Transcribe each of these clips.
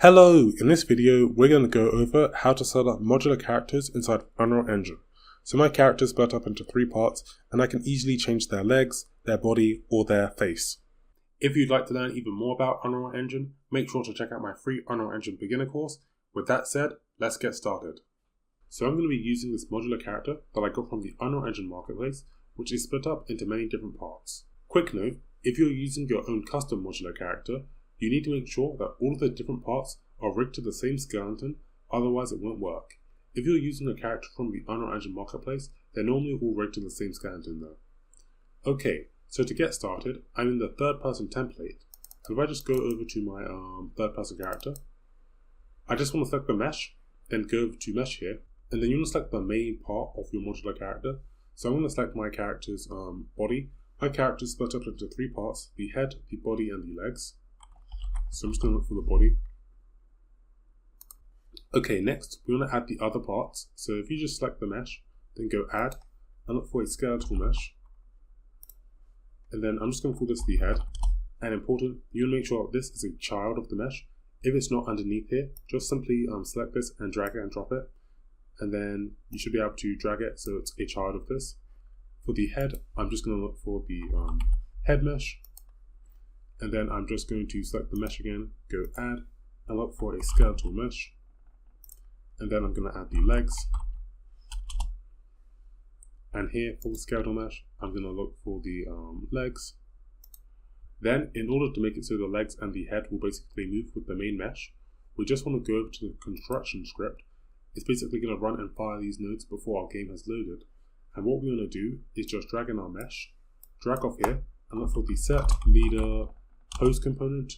Hello! In this video, we're going to go over how to set up modular characters inside Unreal Engine. So my character is split up into 3 parts, and I can easily change their legs, their body, or their face. If you'd like to learn even more about Unreal Engine, make sure to check out my free Unreal Engine beginner course. With that said, let's get started. So I'm going to be using this modular character that I got from the Unreal Engine marketplace, which is split up into many different parts. Quick note, if you're using your own custom modular character, you need to make sure that all of the different parts are rigged to the same skeleton, otherwise it won't work. If you're using a character from the Unreal Engine marketplace, they're normally all rigged to the same skeleton though. Okay, so to get started, I'm in the third person template, and if I just go over to my third person character, I just want to select the mesh, then go over to mesh here, and then you want to select the main part of your modular character. So I'm going to select my character's body. My character is split up into 3 parts: the head, the body, and the legs. So I'm just going to look for the body. Okay, next we want to add the other parts. So if you just select the mesh, then go add, and look for a skeletal mesh. And then I'm just going to call this the head. And important, you want to make sure this is a child of the mesh. If it's not underneath here, just simply select this and drag it and drop it. And then you should be able to drag it so it's a child of this. For the head, I'm just going to look for the head mesh. And then I'm just going to select the mesh again, go add, and look for a skeletal mesh. And then I'm going to add the legs. And here for the skeletal mesh, I'm going to look for the legs. Then, in order to make it so the legs and the head will basically move with the main mesh, we just want to go over to the construction script. It's basically going to run and fire these nodes before our game has loaded. And what we want to do is just drag in our mesh, drag off here, and look for the set leader pose component,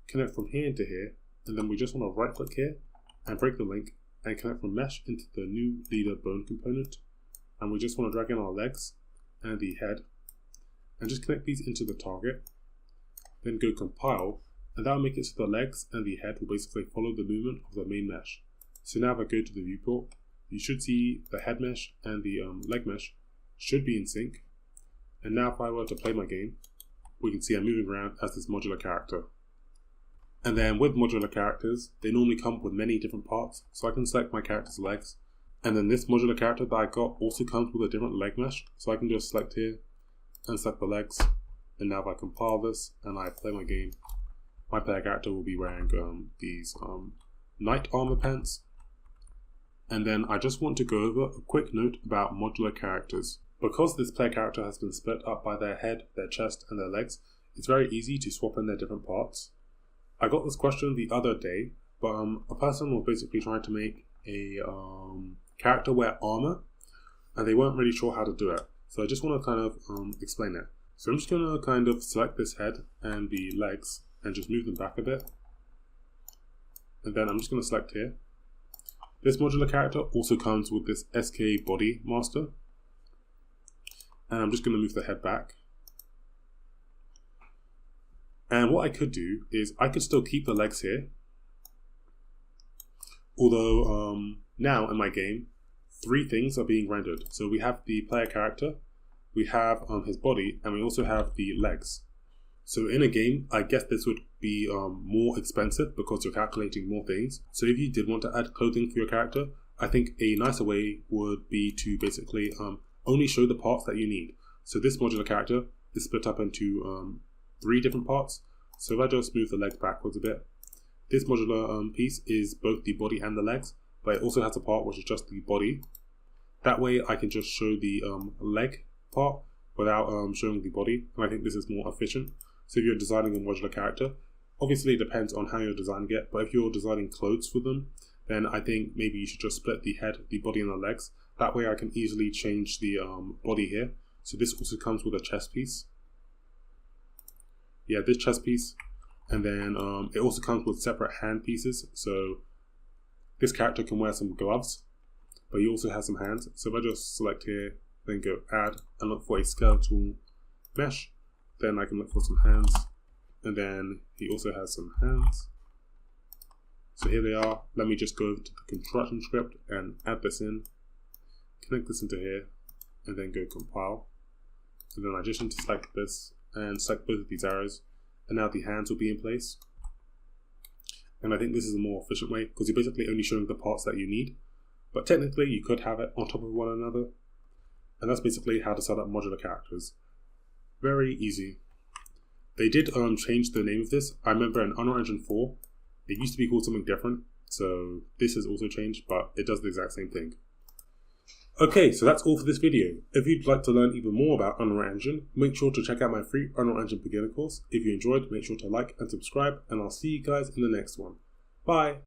connect from here into here, and then we just want to right click here and break the link and connect from mesh into the new leader bone component. And we just want to drag in our legs and the head and just connect these into the target, then go compile, and that'll make it so the legs and the head will basically follow the movement of the main mesh. So now if I go to the viewport, you should see the head mesh and the leg mesh should be in sync. And now if I were to play my game, we can see I'm moving around as this modular character. And then with modular characters, they normally come with many different parts, so I can select my character's legs. And then this modular character that I got also comes with a different leg mesh, so I can just select here and select the legs. And now if I compile this and I play my game, my player character will be wearing these knight armor pants. And then I just want to go over a quick note about modular characters. Because this player character has been split up by their head, their chest, and their legs, it's very easy to swap in their different parts. I got this question the other day, but a person was basically trying to make a character wear armor, and they weren't really sure how to do it. So I just want to kind of explain it. So I'm just going to kind of select this head and the legs and just move them back a bit. And then I'm just going to select here. This modular character also comes with this SK body master. And I'm just going to move the head back. And what I could do is I could still keep the legs here. Although now in my game, 3 things are being rendered. So we have the player character, we have his body, and we also have the legs. So in a game, I guess this would be more expensive because you're calculating more things. So if you did want to add clothing for your character, I think a nicer way would be to basically only show the parts that you need. So this modular character is split up into 3 different parts. So if I just move the legs backwards a bit, this modular piece is both the body and the legs, but it also has a part which is just the body. That way I can just show the leg part without showing the body, and I think this is more efficient. So if you're designing a modular character, obviously it depends on how you're designing it, but if you're designing clothes for them, then I think maybe you should just split the head, the body, and the legs. That way I can easily change the body here. So this also comes with a chest piece. Yeah, this chest piece. And then it also comes with separate hand pieces. So this character can wear some gloves, but he also has some hands. So if I just select here, then go add and look for a skeletal mesh, then I can look for some hands. And then he also has some hands. So here they are. Let me just go over to the construction script and add this in. Connect this into here and then go compile. And then I just need to select this and select both of these arrows, and now the hands will be in place. and I think this is a more efficient way because you're basically only showing the parts that you need. But technically, you could have it on top of one another, and that's basically how to set up modular characters. Very easy. They did change the name of this. I remember in Unreal Engine 4, it used to be called something different, so this has also changed, but it does the exact same thing. Okay, so that's all for this video. If you'd like to learn even more about Unreal Engine, make sure to check out my free Unreal Engine beginner course. If you enjoyed, make sure to like and subscribe, and I'll see you guys in the next one. Bye!